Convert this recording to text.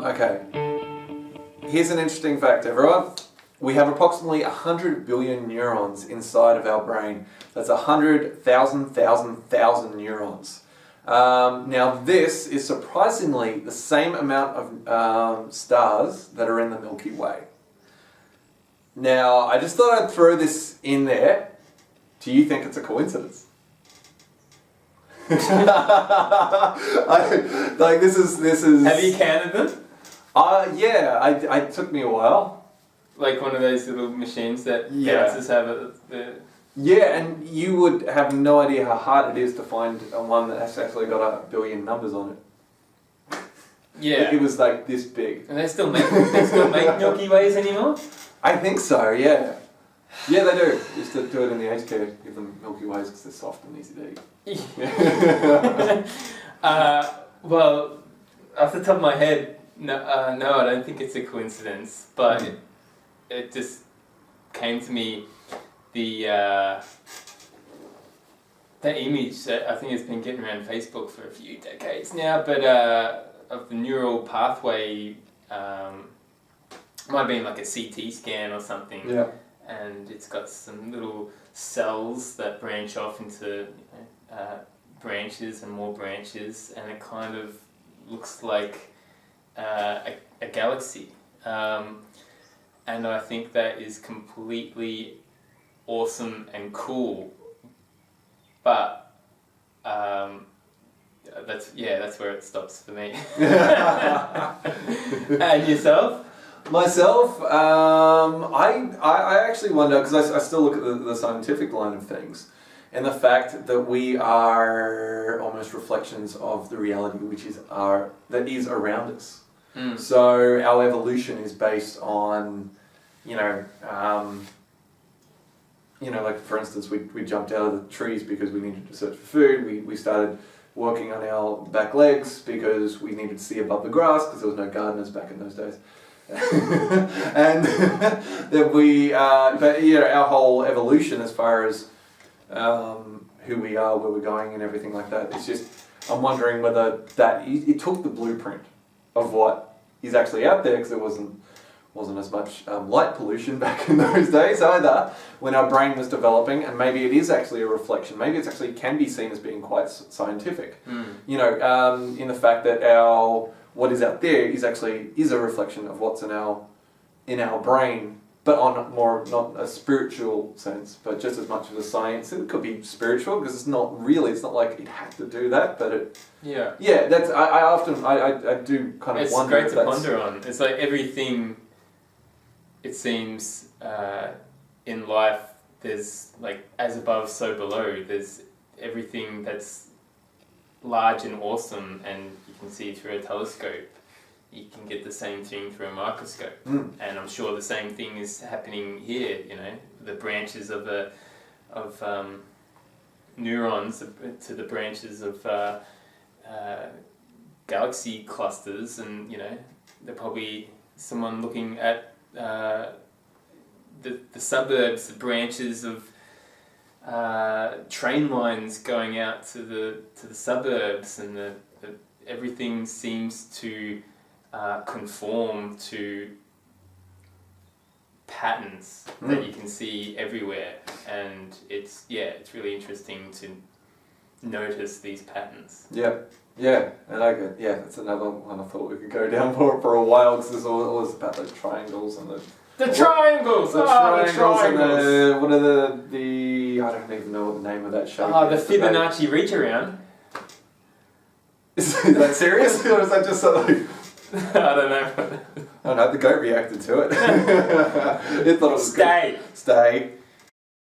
Okay. Here's an interesting fact, everyone. We have approximately 100 billion neurons inside of our brain. That's 100,000 neurons. Now this is surprisingly the same amount of stars that are in the Milky Way. Now, I just thought I'd throw this in there. Do you think it's a coincidence? This is. Have you counted them? Yeah, it took me a while. Like one of those little machines that dancers have at the... Yeah, and you would have no idea how hard it is to find one that has actually got 1 billion numbers on it. Yeah. It was like this big. And they still make Milky Ways anymore? I think so, yeah. Yeah, they do. Used to do it in the aged care, give them Milky Ways because they're soft and easy to eat. Well, off the top of my head, no, I don't think it's a coincidence, but it just came to me, the image that I think has been getting around Facebook for a few decades now, but of the neural pathway, might have been like a CT scan or something. Yeah. And it's got some little cells that branch off into branches and more branches, and it kind of looks like a galaxy. And I think that is completely awesome and cool, but that's where it stops for me. And yourself? Myself, I actually wonder, because I still look at the scientific line of things, and the fact that we are almost reflections of the reality that is around us. So our evolution is based on, like for instance, we jumped out of the trees because we needed to search for food. We started working on our back legs because we needed to see above the grass because there was no gardeners back in those days. And that our whole evolution as far as who we are, where we're going and everything like that, it's just, I'm wondering whether it took the blueprint of what is actually out there, because there wasn't as much light pollution back in those days either, when our brain was developing, and maybe it is actually a reflection, maybe it's actually can be seen as being quite scientific, in the fact that what is out there is a reflection of what's in our brain, but on more, not a spiritual sense, but just as much of a science. It could be spiritual because it's not like it had to do that, but that's I do kind of wonder. It's great to ponder on. It's like everything, it seems, in life, there's like as above so below. There's everything that's large and awesome, and you can see through a telescope. You can get the same thing through a microscope, and I'm sure the same thing is happening here. The branches of neurons to the branches of galaxy clusters, and they're probably someone looking at the suburbs, the branches of train lines going out to the suburbs, and the everything seems to conform to patterns that you can see everywhere, and it's really interesting to notice these patterns. Yeah, and that's another one I thought we could go down for a while, because there's always about those triangles and the triangles. And what are the I don't even know what the name of that shape is. The Fibonacci reach around. Is that serious? Or is that just something? I don't know. I don't know, the goat reacted to it. It thought it was Stay. Good. Stay.